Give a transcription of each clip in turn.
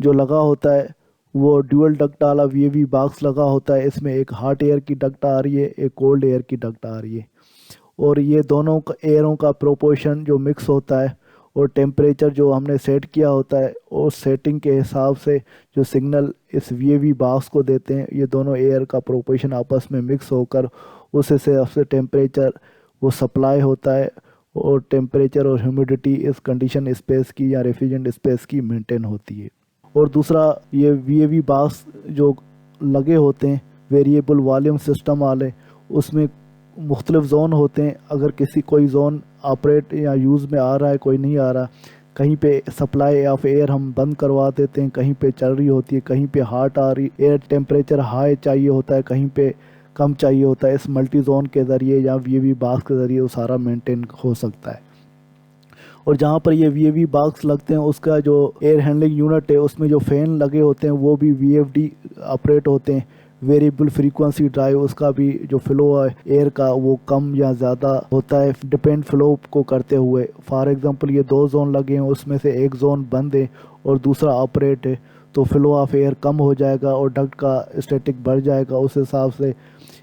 جو لگا ہوتا ہے وہ ڈیول ڈکٹ والا وی اے وی باکس لگا ہوتا ہے. اس میں ایک ہاٹ ایئر کی ڈکٹ آ رہی ہے, ایک کولڈ ایئر کی ڈکٹ آ رہی ہے, اور یہ دونوں ایئروں کا پروپورشن جو مکس ہوتا ہے اور ٹیمپریچر جو ہم نے سیٹ کیا ہوتا ہے اور سیٹنگ کے حساب سے جو سگنل اس وی اے وی باکس کو دیتے ہیں, یہ دونوں ایئر کا پروپورشن آپس میں مکس ہو کر اس حساب سے ٹیمپریچر وہ سپلائی ہوتا ہے, اور ٹیمپریچر اور ہیومیڈیٹی اس کنڈیشن اسپیس کی یا ریفریجرنٹ اسپیس کی مینٹین ہوتی ہے. اور دوسرا یہ وی اے وی باکس جو لگے ہوتے ہیں ویریبل والیوم سسٹم والے, اس میں مختلف زون ہوتے ہیں. اگر کوئی زون آپریٹ یا یوز میں آ رہا ہے, کوئی نہیں آ رہا, کہیں پہ سپلائی آف ایئر ہم بند کروا دیتے ہیں, کہیں پہ چل رہی ہوتی ہے, کہیں پہ ہاٹ آ رہی, ایئر ٹیمپریچر ہائی چاہیے ہوتا ہے, کہیں پہ کم چاہیے ہوتا ہے. اس ملٹی زون کے ذریعے یا وی اے وی باکس کے ذریعے وہ سارا مینٹین ہو سکتا ہے. اور جہاں پر یہ وی اے وی باکس لگتے ہیں اس کا جو ایئر ہینڈلنگ یونٹ ہے اس میں جو فین لگے ہوتے ہیں وہ بھی وی ایف ڈی آپریٹ ہوتے ہیں. ویریبل فریکوینسی ڈرائیو, اس کا بھی جو فلو ہے ایئر کا وہ کم یا زیادہ ہوتا ہے ڈپینڈ فلو کو کرتے ہوئے. فار ایگزامپل یہ 2 زون لگے ہیں, اس میں سے ایک زون بند ہے اور دوسرا آپریٹ ہے, تو فلو آف ایئر کم ہو جائے گا اور ڈکٹ کا اسٹیٹک بڑھ جائے گا. اس حساب سے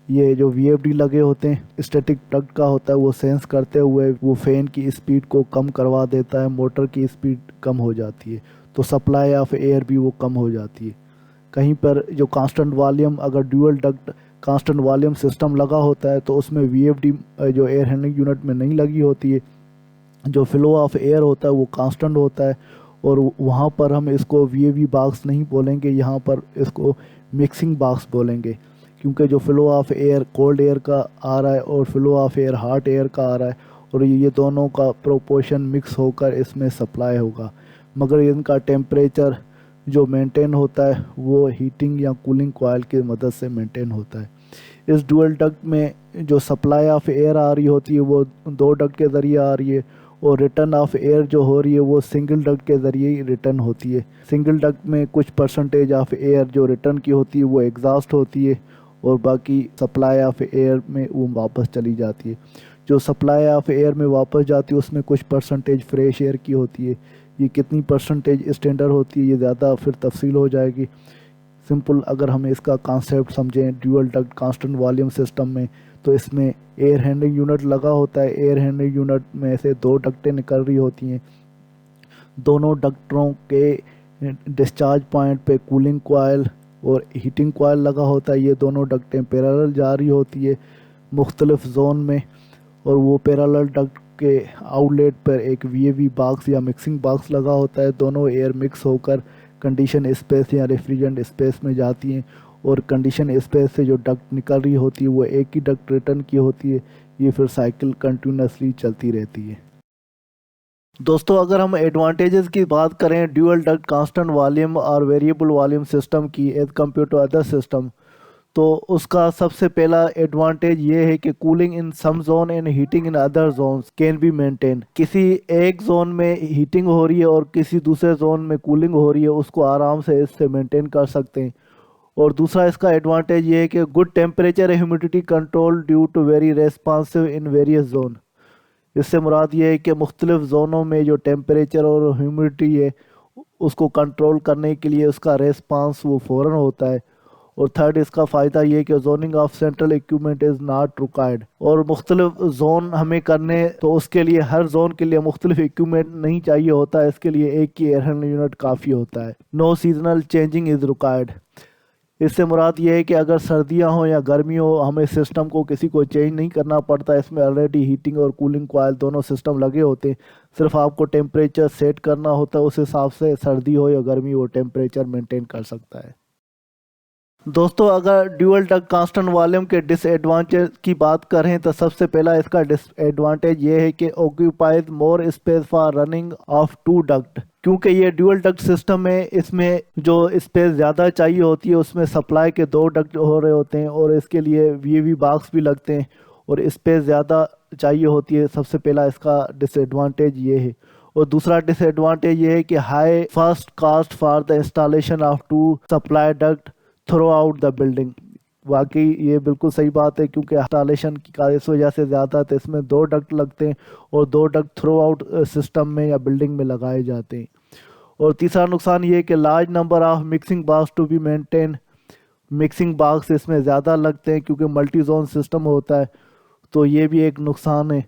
یہ جو وی ایف ڈی لگے ہوتے ہیں اسٹیٹک ڈکٹ کا ہوتا ہے وہ سینس کرتے ہوئے وہ فین کی اسپیڈ کو کم کروا دیتا ہے, موٹر کی اسپیڈ کم ہو جاتی ہے, تو سپلائی آف ایئر بھی وہ کم ہو جاتی ہے. کہیں پر جو کانسٹنٹ والیوم, اگر dual duct constant volume system لگا ہوتا ہے تو اس میں وی ایف ڈی جو ایئر ہینڈلنگ یونٹ میں نہیں لگی ہوتی ہے, جو فلو آف ایئر ہوتا ہے وہ کانسٹنٹ ہوتا ہے, اور وہاں پر ہم اس کو وی اے وی باکس نہیں بولیں گے, یہاں پر اس کو مکسنگ باکس بولیں گے, کیونکہ جو flow of air cold air کا آ رہا ہے اور flow of air hot air کا آ رہا ہے, اور یہ دونوں کا پروپورشن مکس ہو کر اس میں سپلائی ہوگا. مگر ان کا ٹیمپریچر جو مینٹین ہوتا ہے وہ ہیٹنگ یا کولنگ کوائل کی مدد سے مینٹین ہوتا ہے. اس ڈوئل ڈکٹ میں جو سپلائی آف ایئر آ رہی ہوتی ہے وہ 2 ڈکٹ کے ذریعے آ رہی ہے, اور ریٹرن آف ایئر جو ہو رہی ہے وہ سنگل ڈکٹ کے ذریعے ہی ریٹرن ہوتی ہے. سنگل ڈکٹ میں کچھ پرسنٹیج آف ایئر جو ریٹرن کی ہوتی ہے وہ ایگزاسٹ ہوتی ہے, اور باقی سپلائی آف ایئر میں وہ واپس چلی جاتی ہے. جو سپلائی آف ایئر میں واپس جاتی ہے اس میں کچھ پرسنٹیج فریش ایئر کی ہوتی ہے. یہ کتنی پرسنٹیج اسٹینڈرڈ ہوتی ہے یہ زیادہ پھر تفصیل ہو جائے گی. سمپل اگر ہم اس کا کانسیپٹ سمجھیں dual duct constant volume system میں, تو اس میں ایئر ہینڈلنگ یونٹ لگا ہوتا ہے. ایئر ہینڈلنگ یونٹ میں سے 2 ڈکٹیں نکل رہی ہوتی ہیں, دونوں ڈکٹوں کے ڈسچارج پوائنٹ پہ کولنگ کوائل اور ہیٹنگ کوائل لگا ہوتا ہے. یہ دونوں ڈکٹیں پیرالل جا رہی ہوتی ہے مختلف زون میں, اور وہ پیرالل ڈکٹ کے آؤٹ لیٹ پر ایک وی اے وی باکس یا مکسنگ باکس لگا ہوتا ہے. دونوں ایئر مکس ہو کر کنڈیشن اسپیس یا ریفریجرنٹ اسپیس میں جاتی ہیں, اور کنڈیشن اسپیس سے جو ڈکٹ نکل رہی ہوتی ہے وہ ایک ہی ڈکٹ ریٹرن کی ہوتی ہے. یہ پھر سائیکل کنٹینیوسلی چلتی رہتی ہے. دوستو اگر ہم ایڈوانٹیجز کی بات کریں ڈیول ڈکٹ کانسٹنٹ والیوم اور ویریبل والیوم سسٹم کی as compared to other system, تو اس کا سب سے پہلا ایڈوانٹیج یہ ہے کہ cooling in some zone and heating in other zones can be maintain. کسی ایک زون میں ہیٹنگ ہو رہی ہے اور کسی دوسرے زون میں کولنگ ہو رہی ہے, اس کو آرام سے اس سے مینٹین کر سکتے ہیں. اور دوسرا اس کا ایڈوانٹیج یہ ہے کہ good temperature humidity control due to very responsive in various zone. اس سے مراد یہ ہے کہ مختلف زونوں میں جو ٹیمپریچر اور ہیومیڈیٹی ہے اس کو کنٹرول کرنے کے لیے اس کا ریسپانس وہ فوراً ہوتا ہے. اور تھرڈ اس کا فائدہ یہ کہ zoning of central equipment is not required, اور مختلف زون ہمیں کرنے تو اس کے لیے ہر زون کے لیے مختلف ایکوپمنٹ نہیں چاہیے ہوتا ہے, اس کے لیے ایک ہی ایئر ہینڈلنگ یونٹ کافی ہوتا ہے. نو سیزنل چینجنگ از ریکوائرڈ. اس سے مراد یہ ہے کہ اگر سردیاں ہوں یا گرمی ہو ہمیں سسٹم کو کسی کو چینج نہیں کرنا پڑتا. اس میں آلریڈی ہیٹنگ اور کولنگ کوائل دونوں سسٹم لگے ہوتے ہیں, صرف آپ کو ٹیمپریچر سیٹ کرنا ہوتا ہے, اس حساب سے سردی ہو یا گرمی وہ ٹیمپریچر مینٹین کر سکتا ہے. دوستو اگر ڈیول ڈکٹ کانسٹنٹ والیوم کے ڈس ایڈوانٹیج کی بات کریں تو سب سے پہلا اس کا ڈس ایڈوانٹیج یہ ہے کہ occupies more space for running of 2 duct. کیونکہ یہ ڈیول ڈکٹ سسٹم ہے اس میں جو اسپیس زیادہ چاہیے ہوتی ہے, اس میں سپلائی کے 2 ڈکٹ ہو رہے ہوتے ہیں اور اس کے لیے وی اے وی باکس بھی لگتے ہیں اور اسپیس زیادہ چاہیے ہوتی ہے. سب سے پہلا اس کا ڈس ایڈوانٹیج یہ ہے. اور دوسرا ڈس ایڈوانٹیج یہ ہے کہ high first cost for the installation of 2 supply duct throughout the building. واقعی یہ بالکل صحیح بات ہے, کیونکہ انسٹالیشن کی اس وجہ سے زیادہ تو اس میں 2 ڈکٹ لگتے ہیں اور 2 ڈکٹ تھرو آؤٹ سسٹم میں یا بلڈنگ میں لگائے جاتے ہیں. اور تیسرا نقصان یہ ہے کہ large number of mixing box to be maintain, mixing box اس میں زیادہ لگتے ہیں کیونکہ ملٹی زون سسٹم ہوتا ہے، تو یہ بھی ایک نقصان ہے۔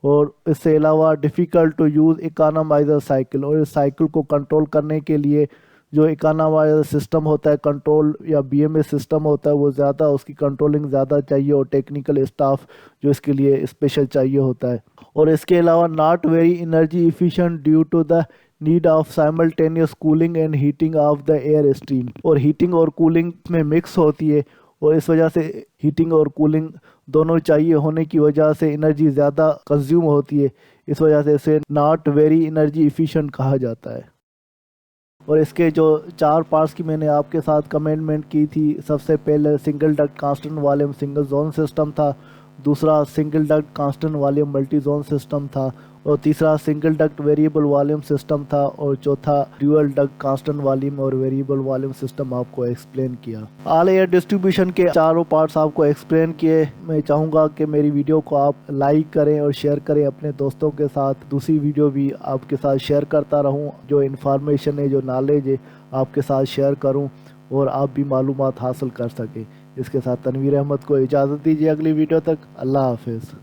اور اس سے علاوہ ڈیفیکلٹ ٹو یوز اکانومائزر سائیکل، اور اس سائیکل کو کنٹرول کرنے کے لیے جو اکانومائزر سسٹم ہوتا ہے کنٹرول یا بی ایم ایس سسٹم ہوتا ہے وہ زیادہ، اس کی کنٹرولنگ زیادہ چاہیے اور ٹیکنیکل اسٹاف جو اس کے لیے اسپیشل چاہیے ہوتا ہے۔ اور اس کے علاوہ not very energy efficient due to the need of simultaneous cooling and heating of the air stream, اور ہیٹنگ اور کولنگ میں مکس ہوتی ہے، اور اس وجہ سے ہیٹنگ اور کولنگ دونوں چاہیے ہونے کی وجہ سے انرجی زیادہ کنزیوم ہوتی ہے، اس وجہ سے اسے ناٹ ویری انرجی ایفیشینٹ کہا جاتا ہے۔ اور اس کے جو 4 پارٹس کی میں نے آپ کے ساتھ کمنٹمنٹ کی تھی، سب سے پہلے single duct constant volume single zone system تھا، دوسرا single duct constant volume multi zone system تھا، اور تیسرا single duct variable volume system تھا، اور چوتھا ڈیول ڈکٹ کانسٹنٹ والیوم اور ویریبل والیوم سسٹم آپ کو ایکسپلین کیا۔ آل ایئر ڈسٹریبیوشن کے چاروں پارٹس آپ کو ایکسپلین کیے۔ میں چاہوں گا کہ میری ویڈیو کو آپ لائک کریں اور شیئر کریں اپنے دوستوں کے ساتھ، دوسری ویڈیو بھی آپ کے ساتھ شیئر کرتا رہوں، جو انفارمیشن ہے جو نالج ہے آپ کے ساتھ شیئر کروں اور آپ بھی معلومات حاصل کر سکیں۔ اس کے ساتھ تنویر احمد کو اجازت دیجیے، اگلی ویڈیو تک اللہ حافظ۔